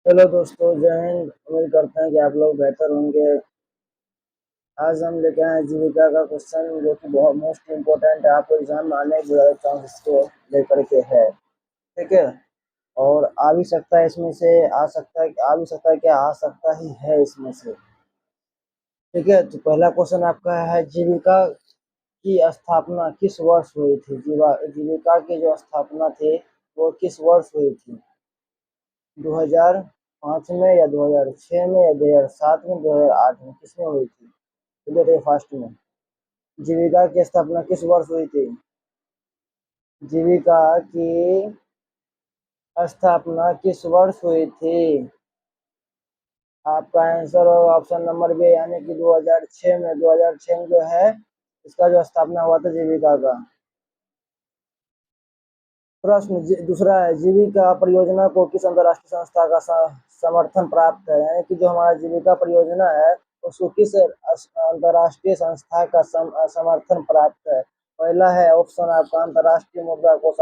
Hello दोस्तों, जय हिंद। उम्मीद करते हैं कि आप लोग बेहतर होंगे। आज हम लेके आए हैं जीविका का क्वेश्चन, जो कि बहुत मोस्ट इम्पोर्टेंट है। आपको एग्जाम में आने के ज़्यादा चांस इसको लेकर के है। ठीक है। और आ भी सकता है, इसमें से आ सकता है, आ भी सकता है, क्या आ सकता ही है इसमें से। ठीक है। तो पहला क्वेश्चन आपका है, जीविका की स्थापना किस वर्ष हुई थी? जीविका की जो स्थापना थी वो किस वर्ष हुई थी? 2005 में, या 2006 में, या 2007 में, 2008 में, किसमें हुई थी? तो देखिए फर्स्ट में, जीविका की स्थापना किस वर्ष हुई थी? जीविका की स्थापना किस वर्ष हुई थी? आपका आंसर होगा ऑप्शन नंबर बी, यानी कि 2006 में। 2006 में जो है इसका जो स्थापना हुआ था जीविका का। प्रश्न दूसरा है, जीविका परियोजना को किस अंतर्राष्ट्रीय संस्था का समर्थन प्राप्त है? यानी कि जो हमारा जीविका परियोजना है उसको किस अंतर्राष्ट्रीय संस्था का समर्थन प्राप्त है? पहला है ऑप्शन आपका अंतर्राष्ट्रीय मुद्रा कोष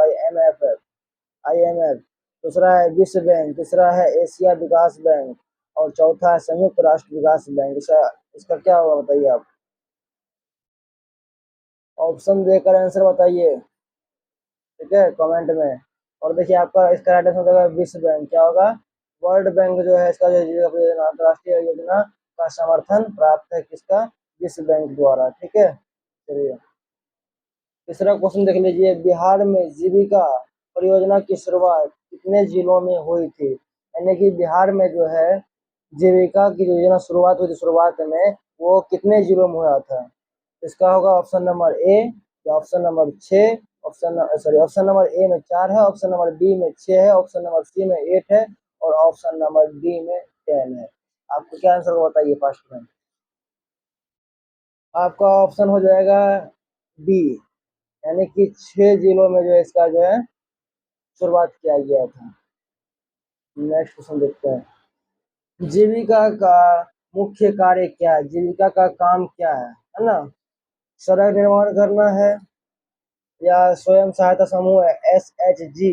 IMF। दूसरा है विश्व बैंक। तीसरा है एशिया विकास बैंक। और चौथा है संयुक्त राष्ट्र विकास बैंक। इसका क्या होगा बताइए आप। ऑप्शन देकर आंसर बताइए, ठीक है, कमेंट में। और देखिए आपका इसका राइट आंसर होगा विश्व बैंक। क्या होगा? वर्ल्ड बैंक जो है इसका जो योजना, अंतर्राष्ट्रीय योजना का समर्थन प्राप्त है किसका? विश्व बैंक द्वारा। ठीक है। चलिए तीसरा क्वेश्चन देख लीजिए, बिहार में जीविका परियोजना की शुरुआत कितने जिलों में हुई थी? यानी कि बिहार में जो है जीविका की योजना शुरुआत हुई थी, शुरुआत में वो कितने जिलों में हुआ था? इसका होगा ऑप्शन नंबर ए, या option number 6, option number A में 4 है, ऑप्शन नंबर बी में 6 है, ऑप्शन नंबर सी में 8 है, और ऑप्शन नंबर डी में 10 है। आपको क्या आंसर बताइए फर्स्ट में। आपका ऑप्शन हो जाएगा बी, यानी कि 6 जिलों में जो है इसका जो है शुरुआत किया गया था। नेक्स्ट क्वेश्चन देखते हैं, जीविका का मुख्य कार्य क्या है? जीविका का काम क्या है ना? सड़क निर्माण करना है, या स्वयं सहायता समूह SHG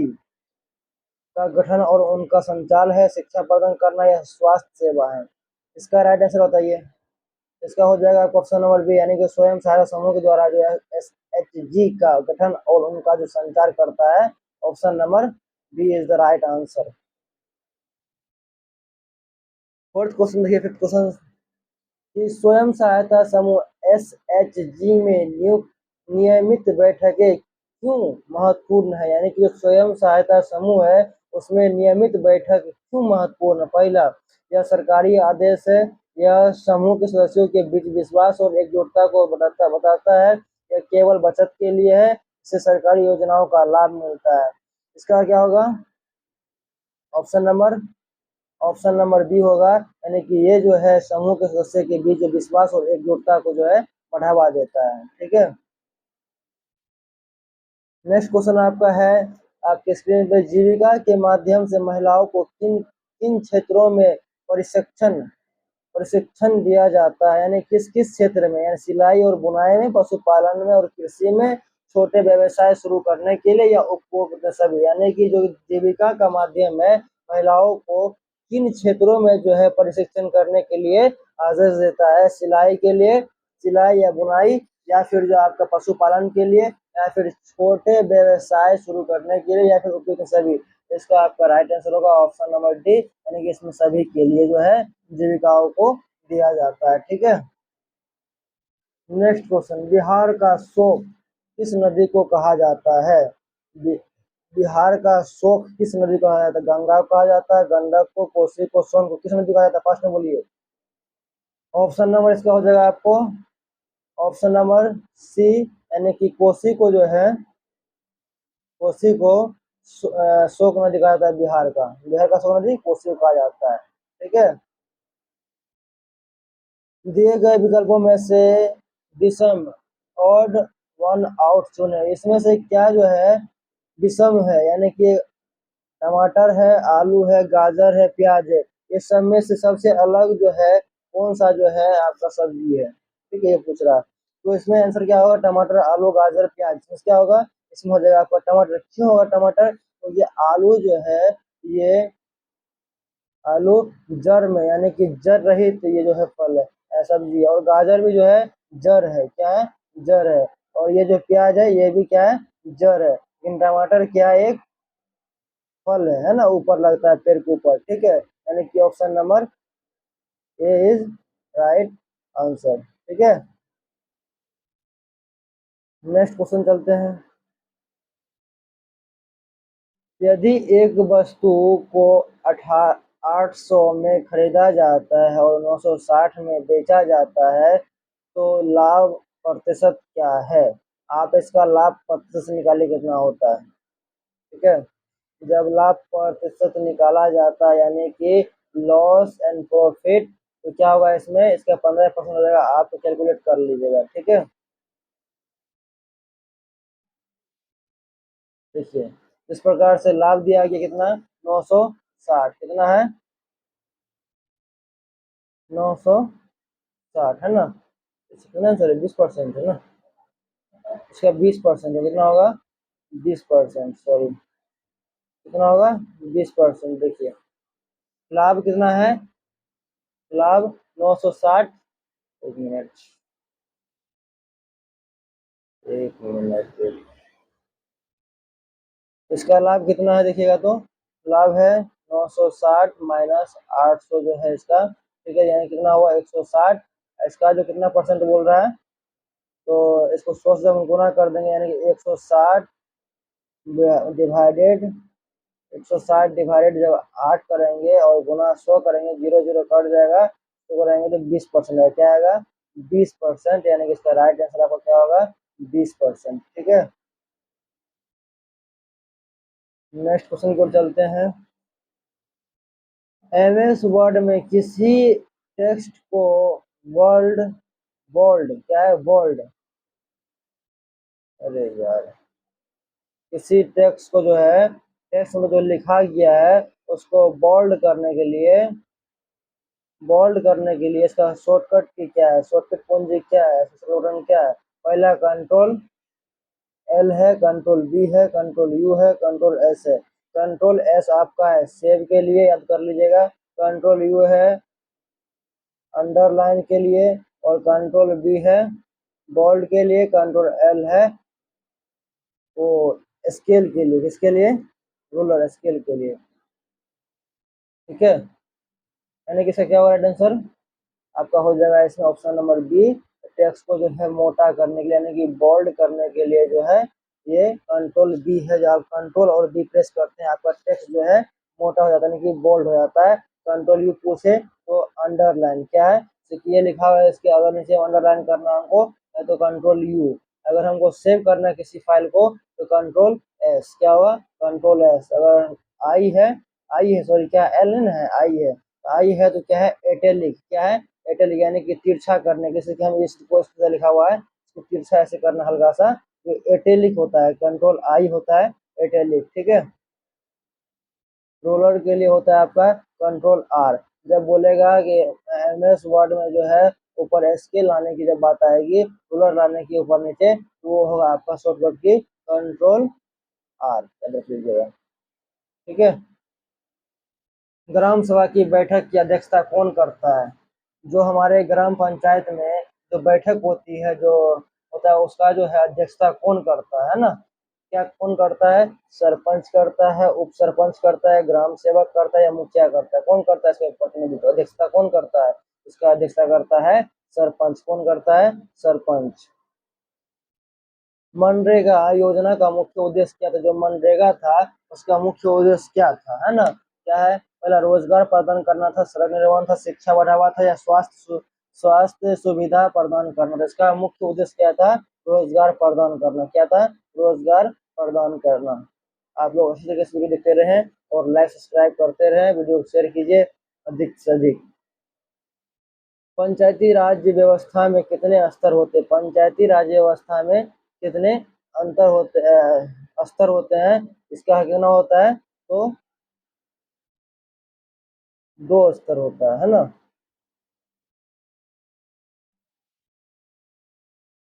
का गठन और उनका संचाल है, शिक्षा प्रदान करना, या स्वास्थ्य सेवा है? इसका राइट आंसर बताइए। इसका हो जाएगा ऑप्शन नंबर बी, यानी कि स्वयं सहायता समूह के द्वारा जो है SHG का गठन और उनका जो संचार करता है। Option number B is the right answer. Fourth question देखिए, फिफ्थ क्वेश्चन, कि स्वयं सहायता समूह SHG में नियमित बैठकें क्यों महत्वपूर्ण है? यानी कि जो स्वयं सहायता समूह है उसमें नियमित बैठक क्यों महत्वपूर्ण है? पहला, यह सरकारी आदेश है, यह समूह के सदस्यों के बीच विश्वास और एकजुटता को बताता है, यह केवल बचत के लिए है, इससे सरकारी योजनाओं का लाभ मिलता है? इसका क्या होगा? Option number option number B होगा, यानी कि ये जो है समूह के सदस्य के बीच विश्वास और एकजुटता को जो है बढ़ावा देता है। ठीक है। नेक्स्ट क्वेश्चन आपका है, आपके स्क्रीन पे, जीविका के माध्यम से महिलाओं को किन किन क्षेत्रों में प्रशिक्षण प्रशिक्षण दिया जाता है? यानी किस किस क्षेत्र में? यानी सिलाई और बुनाई में, पशुपालन में और कृषि में, छोटे व्यवसाय शुरू करने के लिए, या उपभोग सभी? यानी कि जो जीविका का माध्यम है महिलाओं को किन क्षेत्रों में जो है प्रशिक्षण करने के लिए आदेश देता है? सिलाई के लिए, सिलाई या बुनाई, या फिर जो आपका पशुपालन के लिए, या फिर छोटे व्यवसाय शुरू करने के लिए, या फिर उपयुक्त सभी? इसका आपका राइट आंसर होगा ऑप्शन नंबर डी, यानी कि इसमें सभी के लिए जो है जीविकाओं को दिया जाता है। ठीक है। नेक्स्ट क्वेश्चन, बिहार का शोक किस नदी को कहा जाता है? बिहार का शोक किस नदी को कहा जाता है? गंगा को कहा जाता है, गंडक को, कोसी को, सोन को, किस नदी को कहा जाता है? फर्स्ट में बोलिए। ऑप्शन नंबर इसका हो जाएगा आपको ऑप्शन नंबर सी, यानी कि कोसी को जो है, कोसी को शोक नदी कहा जाता है। बिहार का शोक नदी कोसी को कहा जाता है। ठीक है। दिए गए विकल्पों में से विषम ऑड वन आउट चुने। इसमें से क्या जो है विषम है? यानी कि टमाटर है, आलू है, गाजर है, प्याज है, ये सब में से सबसे अलग जो है कौन सा जो है आपका सब्जी है? ठीक है, ये पूछ रहा है। तो इसमें आंसर क्या होगा? टमाटर, आलू, गाजर, प्याज। इसमें क्या होगा? इसमें हो जाएगा आपका टमाटर। क्यों होगा टमाटर? तो ये आलू जो है ये आलू जड़ में यानी कि जड़ रहित तो ये जो है फल है सब्जी है। और गाजर भी जो है जड़ है, क्या है, जड़ है। और ये जो प्याज है ये भी क्या है, जड़ है। लेकिन टमाटर क्या है, एक फल है ना, ऊपर लगता है पेड़ के ऊपर, ठीक है। यानी कि option number A is right answer, ठीक है। नेक्स्ट क्वेश्चन चलते हैं। यदि एक वस्तु को 800 में खरीदा जाता है और 960 में बेचा जाता है तो लाभ प्रतिशत क्या है? आप इसका लाभ प्रतिशत निकालिए कितना होता है, ठीक है। जब लाभ प्रतिशत निकाला जाता है यानी कि लॉस एंड प्रॉफिट, तो क्या होगा इसमें, इसका 15% हो जाएगा। आप कैलकुलेट कर लीजिएगा, ठीक है। देखिए इस प्रकार से लाभ दिया गया कितना, 960, कितना है, 960 है ना, कितना सॉरी 20% है ना, इसका 20% है, कितना होगा, 20%, सॉरी कितना होगा, 20%। देखिए लाभ कितना है, लाभ 960, एक मिनट, एक मिनट, इसका लाभ कितना है देखिएगा तो, लाभ है 960 माइनस 800 जो है इसका, ठीक है, यानी कितना हुआ 160। इसका जो कितना परसेंट बोल रहा है, तो इसको 100 से हम गुना कर देंगे, यानी कि 160 डिवाइडेड, 160 डिवाइडेड जब 8 करेंगे और गुना 100 करेंगे, जीरो जीरो कट जाएगा, तो करेंगे तो 20% है, क्या आएगा, 20%, यानी कि इसका राइट आंसर आपका क्या होगा, 20%, ठीक है। नेक्स्ट क्वेश्चन की ओर चलते हैं। एमएस वर्ड में किसी टेक्स्ट को वर्ल्ड बोल्ड, क्या है, बोल्ड, अरे यार, किसी टेक्स्ट को जो है, टेक्स्ट में जो लिखा गया है उसको बोल्ड करने के लिए, बोल्ड करने के लिए इसका शॉर्टकट की क्या है, शॉर्टकट कुंजी क्या है, शॉर्टकट क्या है, पहला कंट्रोल एल है, कंट्रोल बी है, कंट्रोल यू है, कंट्रोल एस है। कंट्रोल एस आपका है सेव के लिए, याद कर लीजिएगा। कंट्रोल यू है अंडरलाइन के लिए, और कंट्रोल बी है बोल्ड के लिए, कंट्रोल एल है वो स्केल के लिए, किसके लिए, रूलर स्केल के लिए, ठीक है। यानी कि इसका क्या होगा राइट आंसर, आपका हो जाएगा इसमें ऑप्शन नंबर बी। टेक्स्ट को जो है मोटा करने के लिए यानी कि बोल्ड करने के लिए जो है ये कंट्रोल बी है, जब आप कंट्रोल और बी प्रेस करते हैं आपका टेक्स्ट जो है मोटा हो जाता है, यानी कि बोल्ड हो जाता है। कंट्रोल यू पूछे तो अंडरलाइन क्या है, ये लिखा हुआ है, इसके अगर नीचे अंडरलाइन करना है हमको तो कंट्रोल यू, अगर हमको सेव करना है किसी फाइल को तो कंट्रोल एस, क्या होगा, कंट्रोल एस। अगर आई है, आई है सॉरी, क्या एल है, आई है, आई है तो क्या है, एटेलिक, क्या है, एटेलिक, यानी कि तिरछा करने, जैसे कि हम इसको इस तरह लिखा हुआ है, इसको तिरछा ऐसे करना हल्का सा, तो एटेलिक होता है, कंट्रोल आई होता है एटेलिक, ठीक है। रोलर के लिए होता है आपका कंट्रोल आर। जब बोलेगा कि एमएस वर्ड में जो है ऊपर स्केल लाने की जब बात आएगी, रोलर लाने की ऊपर नीचे, तो वो होगा आपका शॉर्टकट की कंट्रोल आर, याद रख लीजिएगा, ठीक है। ग्राम सभा की बैठक की अध्यक्षता कौन करता है? जो हमारे ग्राम पंचायत में जो बैठक होती है, जो होता है उसका जो है अध्यक्षता कौन करता है ना, क्या कौन करता है, सरपंच करता है, उप सरपंच करता है, ग्राम सेवक करता है, या मुखिया करता है, कौन करता है इसका प्रतिनिधित्व, अध्यक्षता कौन करता है, इसका अध्यक्षता करता है सरपंच, कौन करता है, सरपंच। मनरेगा योजना का मुख्य उद्देश्य क्या था, जो मनरेगा था उसका मुख्य उद्देश्य क्या था, है ना, क्या है, पहला रोजगार प्रदान करना था, सड़क निर्माण था, शिक्षा बढ़ावा था, या स्वास्थ्य सुविधा प्रदान करना था। इसका मुख्य उद्देश्य क्या था, रोजगार प्रदान करना, क्या था, रोजगार प्रदान करना। आप लोग अच्छी तरीके से वीडियो देखते रहें और लाइक सब्सक्राइब करते रहें, वीडियो को शेयर कीजिए अधिक से अधिक। पंचायती राज व्यवस्था में कितने स्तर होते हैं, पंचायती राज व्यवस्था में कितने अंतर होते स्तर होते हैं, इसका कितना होता है, तो 2 स्तर होता है ना।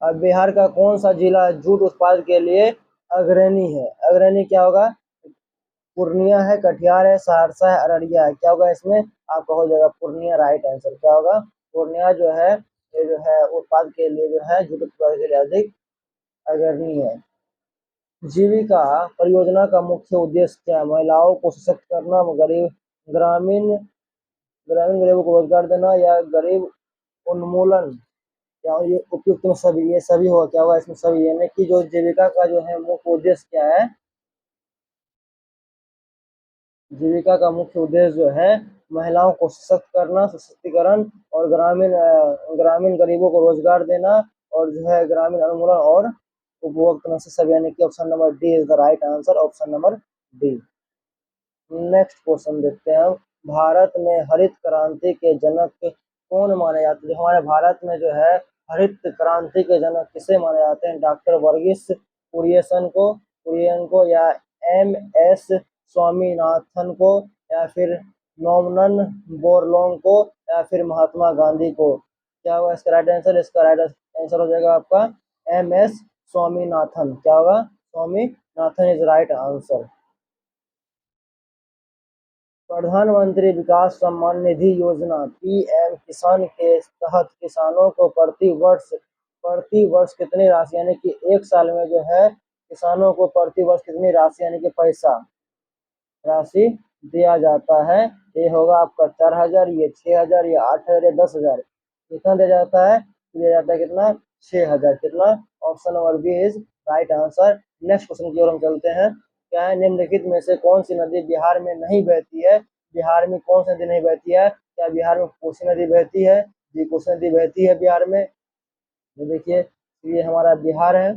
अब बिहार का कौन सा जिला जूट उत्पादन के लिए अग्रणी है, अग्रणी क्या होगा, पूर्णिया है, कटिहार है, सहरसा है, अररिया है। क्या होगा इसमें? आपका हो जाएगा पूर्णिया राइट आंसर। क्या होगा? पूर्णिया जो है ये जो है उत्पाद के लिए जो है जूट उत्पाद के लिए अधिक अग्रणी है। जीविका परियोजना का मुख्य उद्देश्य क्या है? महिलाओं को सशक्त करना, गरीब ग्रामीण ग्रामीण गरीबों को रोजगार देना या गरीब उन्मूलन। क्या ये उपयुक्त में सभी, ये सभी होगा। क्या होगा इसमें? सभी, यानी कि जो जीविका का जो है मुख्य उद्देश्य क्या है? जीविका का मुख्य उद्देश्य जो है महिलाओं को सशक्त करना, सशक्तिकरण और ग्रामीण गरीबों को रोजगार देना और जो है ग्रामीण उन्मूलन और उपभोक्ता से सब, यानी कि option number D is the right answer, option number D. Next question देखते हैं। भारत में हरित क्रांति के जनक कौन माने जाते हैं? जो हमारे भारत में जो है हरित क्रांति के जनक किसे माने जाते हैं? डॉक्टर वर्गीस कुरियन को या एम एस स्वामीनाथन को या फिर नॉमन बोरलॉन्ग को या फिर महात्मा गांधी को। क्या होगा इसका राइट आंसर? इसका राइट आंसर हो जाएगा आपका एम एस स्वामीनाथन। क्या होगा? Swaminathan is right answer. प्रधानमंत्री विकास सम्मान निधि योजना पीएम किसान के तहत किसानों को प्रति वर्ष कितनी राशि, यानी कि एक साल में जो है किसानों को प्रति वर्ष कितनी राशि, यानी कि पैसा राशि दिया जाता है? ये होगा आपका 4,000, ये 6,000, ये 8,000, या 10,000। कितना दिया जाता है? दिया जाता है कितना? 6,000। कितना? Option number B is right answer. Next question की ओर हम चलते हैं। क्या है? निम्नलिखित में से कौन सी नदी बिहार में नहीं बहती है? बिहार में कौन सी नदी नहीं बहती है? क्या बिहार में कोसी नदी बहती है? जी, कोसी नदी बहती है बिहार में। ये देखिए, ये हमारा बिहार है,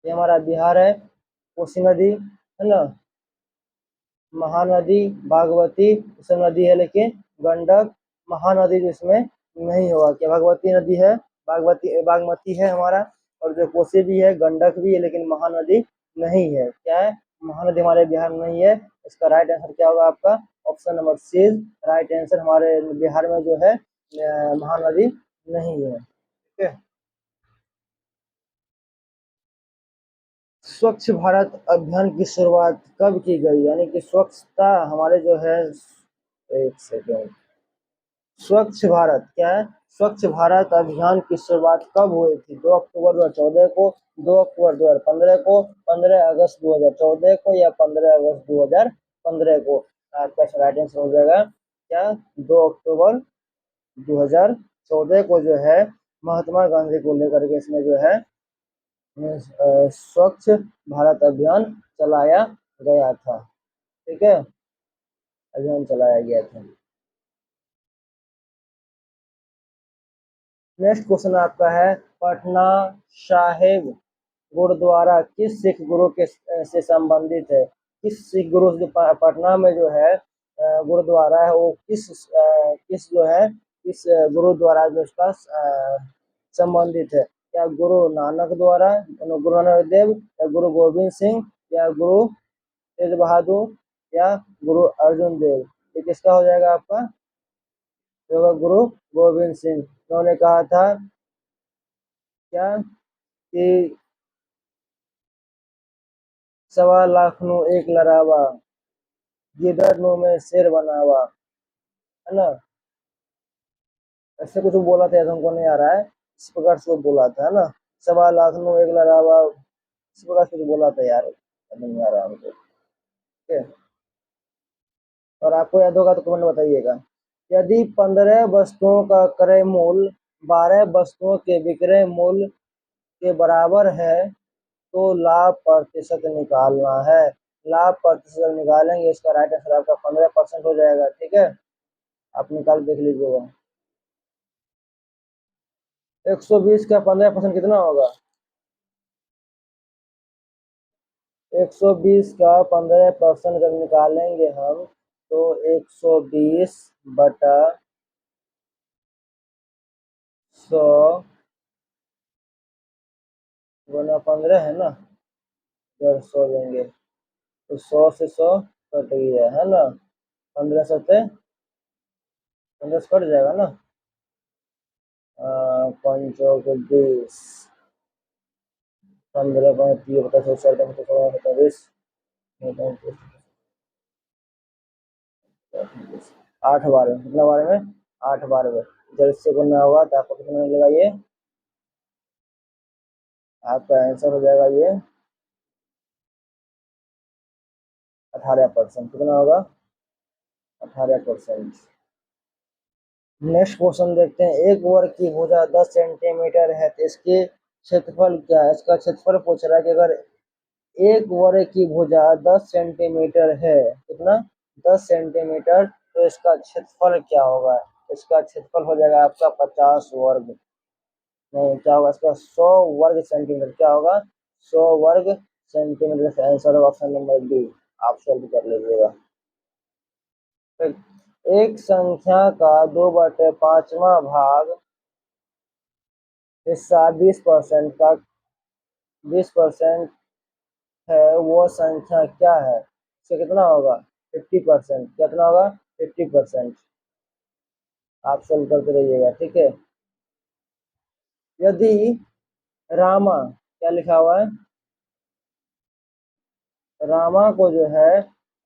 ये हमारा बिहार है। कोसी नदी है ना, महानदी, बागमती सब नदी है, लेकिन गंडक महानदी जो इसमें नहीं होगा। क्या भगवती नदी है, बागमती है हमारा, और जो कोसी भी है, गंडक भी है, लेकिन महानदी नहीं है। क्या है? महानदी हमारे बिहार में नहीं है। इसका राइट आंसर क्या होगा आपका? Option number C right answer. हमारे बिहार में जो है महानदी नहीं है। ठीक है। स्वच्छ भारत अभियान की शुरुआत कब की गई? यानी कि स्वच्छता हमारे जो है, एक सेकेंड, स्वच्छ भारत क्या है? स्वच्छ भारत अभियान की शुरुआत कब हुई थी? 2 अक्टूबर 2014 को, 2 अक्टूबर 2015 को, 15 अगस्त 2014 को या 15 अगस्त 2015 को। आपका राइट आंसर हो जाएगा क्या? 2 अक्टूबर 2014 को जो है महात्मा गांधी को लेकर के इसमें जो है स्वच्छ भारत अभियान चलाया गया था। ठीक है, अभियान चलाया गया था। नेक्स्ट क्वेश्चन आपका है, पटना साहिब गुरुद्वारा किस सिख गुरु के से संबंधित है? किस सिख गुरु से पटना में जो है गुरुद्वारा है, वो किस जो है किस गुरुद्वारा जो उसका संबंधित है? क्या गुरु नानक द्वारा, गुरु नानक देव, या गुरु गोविंद सिंह, या गुरु तेज बहादुर, या गुरु अर्जुन देव? ये किसका हो जाएगा आपका? होगा गुरु गोविंद सिंह। उन्होंने कहा था क्या कि 1.25 लाख नु एक लड़ावा, गिदड़ नु में शेर बनावा, है ना? ऐसे कुछ बोला था, ऐसा हमको नहीं आ रहा है। इस प्रकार से वो बोला था, है ना? 1.25 लाख नु एक लड़ावा, इस प्रकार से कुछ बोला था यार, नहीं आ रहा हमको। ठीक है, और आपको याद होगा तो कमेंट में बताइएगा। यदि 15 वस्तुओं का क्रय मूल्य 12 वस्तुओं के विक्रय मूल्य के बराबर है तो लाभ प्रतिशत निकालना है। लाभ प्रतिशत निकालेंगे, इसका राइट आंसर आपका 15% हो जाएगा। ठीक है, आप निकाल देख लीजिएगा। 120 का 15% कितना होगा? 120 का 15% जब निकालेंगे हम, तो 120 बटा 100 गुना 15 है ना, जब 100 लेंगे तो 100 से 100 कट गया, है ना? 15 सत्ते 15 कट जाएगा ना। 5 20, 15 5 30 50 27 8 बार में, कितना बार में? 8 बार में। जब इससे गुना होगा तो आपको कितना मिलेगा? ये आपका आंसर हो जाएगा ये 18%। कितना होगा? 18%। नेक्स्ट क्वेश्चन देखते हैं। एक वर्ग की भुजा 10 सेंटीमीटर है तो इसके क्षेत्रफल क्या है? इसका क्षेत्रफल पूछ रहा है कि अगर एक वर्ग की भुजा 10 सेंटीमीटर है, कितना? 10 सेंटीमीटर, तो इसका क्षेत्रफल क्या होगा? इसका क्षेत्रफल हो जाएगा आपका 50 वर्ग, नहीं क्या होगा इसका? 100 वर्ग सेंटीमीटर। क्या होगा? 100 वर्ग सेंटीमीटर का आंसर होगा ऑप्शन नंबर बी। आप सॉल्व कर लीजिएगा। एक संख्या का 2/5वां भाग हिस्सा 20% का 20% है, वो संख्या क्या है? इससे कितना होगा? 50%। कितना होगा? 50%। आप सॉल्व करते रहिएगा, ठीक है। यदि रामा, क्या लिखा हुआ है? रामा को जो है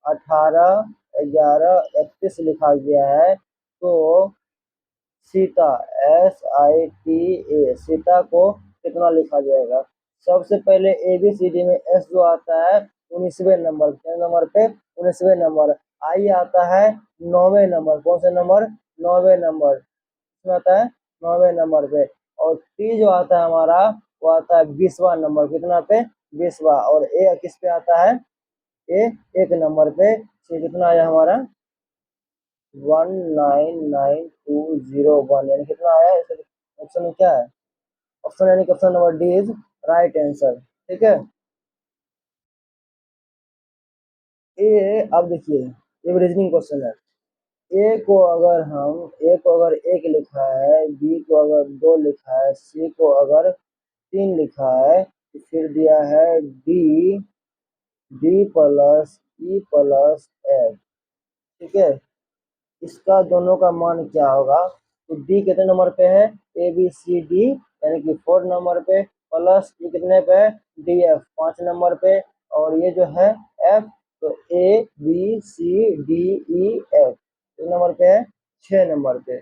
18 11 31 लिखा गया है, तो सीता SITA सीता को कितना लिखा जाएगा? सबसे पहले ABCD में S जो आता है 19वें नंबर, कितने नंबर पे? 19वें नंबर। I आता है 9वें नंबर। कौन से नंबर? 9वें नंबर। इसमें आता है 9वें नंबर पे। और T जो आता है हमारा, वो आता है 20वां नंबर। कितना पे? 20वां। और A किस पे आता है? A 1 नंबर पे। तो कितना आया हमारा? 199201, यानी कितना आया? ऑप्शन में क्या है? ऑप्शन यानी कि option number D is right answer, ठीक है। अब देखिए, ये रीजनिंग क्वेश्चन है। ए को अगर 1 लिखा है, बी को अगर 2 लिखा है, सी को अगर 3 लिखा है, तो फिर दिया है D plus E plus F, ठीक है। इसका दोनों का मान क्या होगा? तो डी कितने नंबर पे है? ABCD, यानी कि 4 नंबर पे, प्लस ई कितने पे? DF 5 नंबर पे, और ये जो है F, तो ABCDEF कितने नंबर पे है? 6 नंबर पे।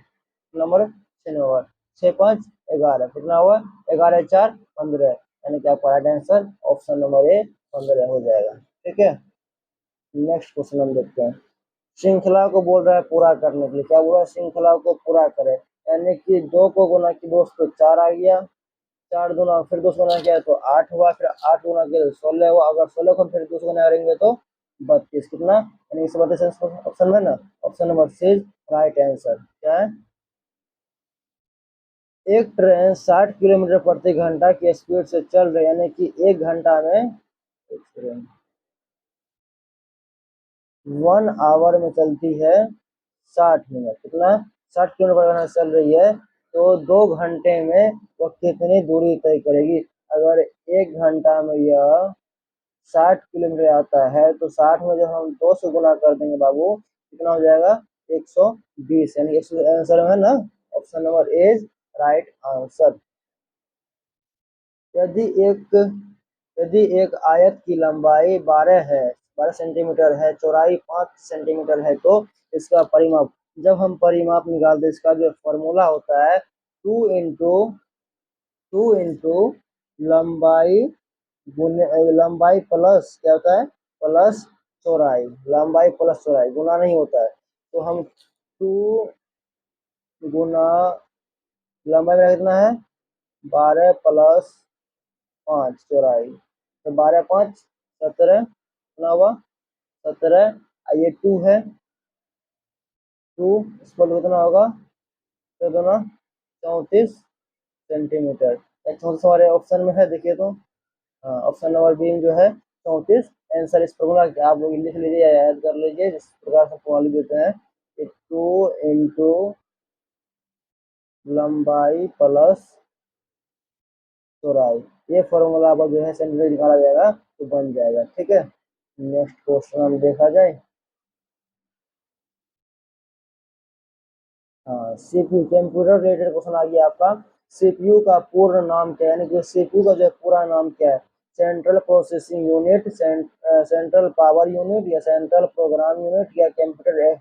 Number 6 number. 6 5 11, कितना हुआ? 11 4 15, यानी कि आपका right answer option number A 15 हो जाएगा, ठीक है। नेक्स्ट क्वेश्चन हम देखते हैं। श्रृंखला को बोल रहा है पूरा करने के लिए। क्या बोल रहा है? श्रृंखला को पूरा करें, यानी कि 2 को गुना की 2 तो 4 आ गया, 4 गुना फिर 2 गुना किया तो 8 हुआ, फिर 8 गुना किया तो 16 हुआ। अगर 16 को फिर 2 गुना करेंगे तो 32। कितना? यानी 32 ऑप्शन में ना, option number C right answer. क्या है? एक ट्रेन 60 किलोमीटर प्रति घंटा की स्पीड से चल रही, यानी कि 1 घंटा में 1 आवर में चलती है 60 मिनट। कितना? 60 किलोमीटर पर घंटा चल रही है, तो 2 घंटे में वो कितनी दूरी तय करेगी? अगर 1 घंटा में यह 60 किलोमीटर आता है, तो 60 में जब हम 2 से गुना कर देंगे बाबू, कितना हो जाएगा? 120, यानी 100 आंसर है ना, option number A is right answer. यदि एक यदि एक आयत की लंबाई 12 सेंटीमीटर है, चौड़ाई 5 सेंटीमीटर है, तो इसका परिमाप, जब हम परिमाप निकालते हैं, इसका जो फॉर्मूला होता है 2 इंटू लंबाई गुने लंबाई प्लस क्या होता है? प्लस चौड़ाई। लंबाई प्लस चौड़ाई, गुना नहीं होता है। तो हम 2 गुना लंबाई में कितना है? 12 प्लस 5 चौड़ाई, तो 12 5 17, कितना हुआ? 17। ये 2 है, 2 स्क्वायर कितना होगा? तो दोनों 34 सेंटीमीटर। 34 हमारे ऑप्शन में है, देखिए तो। हाँ, ऑप्शन नंबर बी में जो है 34 आंसर। इस फॉर्मूला आप लोग लिख लीजिए या याद कर लीजिए, जिस प्रकार से फॉर्मूला लिख देते हैं। 2 इंटू लंबाई प्लस चौड़ाई, ये फॉर्मूला अब जो है सेंटीमीटर निकाला जाएगा तो बन जाएगा, ठीक है। नेक्स्ट क्वेश्चन हम देखा जाए। हाँ, CPU कंप्यूटर रिलेटेड क्वेश्चन आ गया आपका। CPU का पूर्ण नाम क्या है, यानी कि CPU का जो है पूरा नाम क्या है? Central processing unit, central power unit, या सेंट्रल प्रोग्राम यूनिट, या कंप्यूटर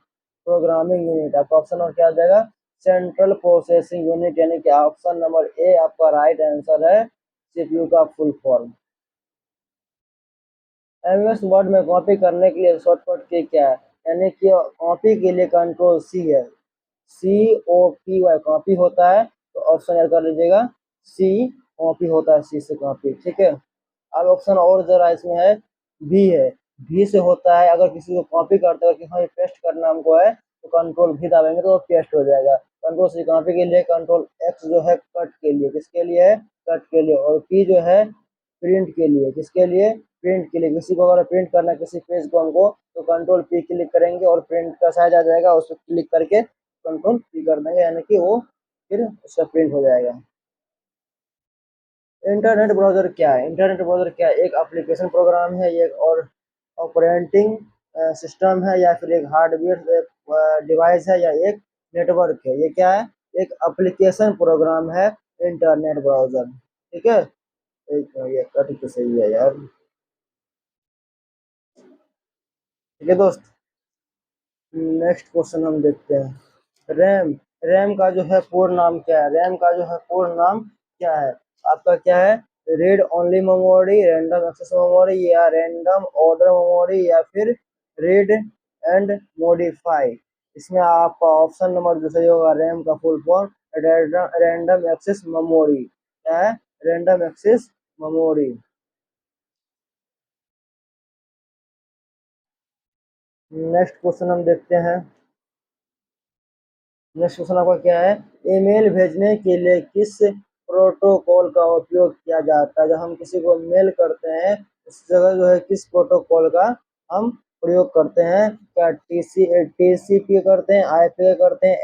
प्रोग्रामिंग यूनिट। आपका ऑप्शन और क्या आ जाएगा? सेंट्रल प्रोसेसिंग यूनिट, यानी कि ऑप्शन नंबर ए आपका राइट आंसर है सीपीयू का फुल फॉर्म। एमएस वर्ड में कॉपी करने के लिए शॉर्टकट की क्या है? यानी कि कॉपी के लिए कंट्रोल सी है, COPY कॉपी होता है, तो ऑप्शन याद कर लीजिएगा, सी कॉपी होता है, सी से कॉपी, ठीक है। अब ऑप्शन और जरा इसमें है, भी है, भी से होता है अगर किसी को कॉपी करते हो कि हाँ ये पेस्ट करना हमको है, तो कंट्रोल भी दबाएंगे तो पेस्ट हो जाएगा। कंट्रोल सी कॉपी के लिए, कंट्रोल एक्स जो है कट के लिए, किसके लिए है? कट के लिए। और पी जो है प्रिंट के लिए, किसके लिए? प्रिंट के लिए। किसी को अगर प्रिंट करना है किसी पेज को हमको, तो कंट्रोल पी क्लिक करेंगे और प्रिंट का साइज आ जाएगा, उस पर क्लिक करके कंट्रोल पी कर देंगे, यानी कि वो फिर उसका प्रिंट हो जाएगा। इंटरनेट ब्राउजर क्या है? इंटरनेट ब्राउजर क्या है? एक एप्लीकेशन प्रोग्राम है, ये और ऑपरेटिंग सिस्टम है, या फिर एक हार्डवेयर डिवाइस है, या एक नेटवर्क है? ये क्या है? एक एप्लीकेशन प्रोग्राम है इंटरनेट ब्राउजर, ठीक है। ये कट तो सही है यार, ठीक है दोस्त। नेक्स्ट क्वेश्चन हम देखते हैं। रैम, रैम का जो है पूर्ण नाम क्या है? रैम का जो है पूर्ण नाम क्या है? आपका क्या है? Read only memory, random access memory, या रैंडम ऑर्डर मेमोरी, या फिर रीड एंड मॉडिफाई। इसमें आपका ऑप्शन नंबर जो सही होगा, रैम का full form random access memory. क्या है? Random access memory. Next question हम देखते हैं। नेक्स्ट क्वेश्चन आपका क्या है? ईमेल भेजने के लिए किस प्रोटोकॉल का उपयोग किया जाता है? जब हम किसी को मेल करते हैं उस जगह जो है किस प्रोटोकॉल का हम प्रयोग करते हैं? क्या TCP करते हैं, IP करते हैं,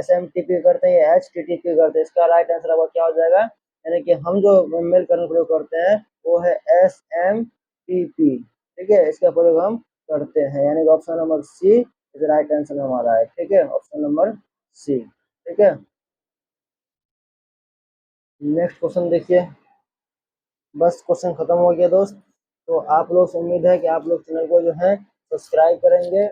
SMTP करते हैं, या HTTP करते हैं? इसका राइट आंसर आपका क्या हो जाएगा? यानी कि हम जो मेल करने का प्रयोग करते हैं वो है SMTP, ठीक है, इसका प्रयोग हम करते हैं, यानी कि option number C right answer हमारा है, ठीक है, ऑप्शन नंबर सी, ठीक है। नेक्स्ट क्वेश्चन देखिए। बस क्वेश्चन खत्म हो गया दोस्त। तो आप लोग से उम्मीद है कि आप लोग चैनल को जो है सब्सक्राइब करेंगे,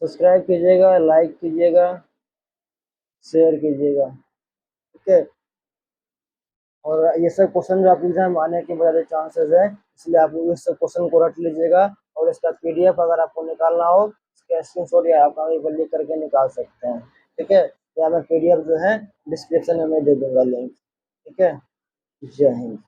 सब्सक्राइब कीजिएगा, लाइक कीजिएगा, शेयर कीजिएगा, ठीक है। और ये सब क्वेश्चन जो आप एग्जाम आने के ज़्यादा चांसेस है, इसलिए आप लोग इस सब क्वेश्चन को रट लीजिएगा। और इसका PDF अगर आपको निकालना हो, इसका स्क्रीनशॉट या आप कहीं पर लिख करके निकाल सकते हैं, ठीक है। या मैं PDF जो है डिस्क्रिप्शन में दे दूंगा लिंक, ठीक है। जय हिंद।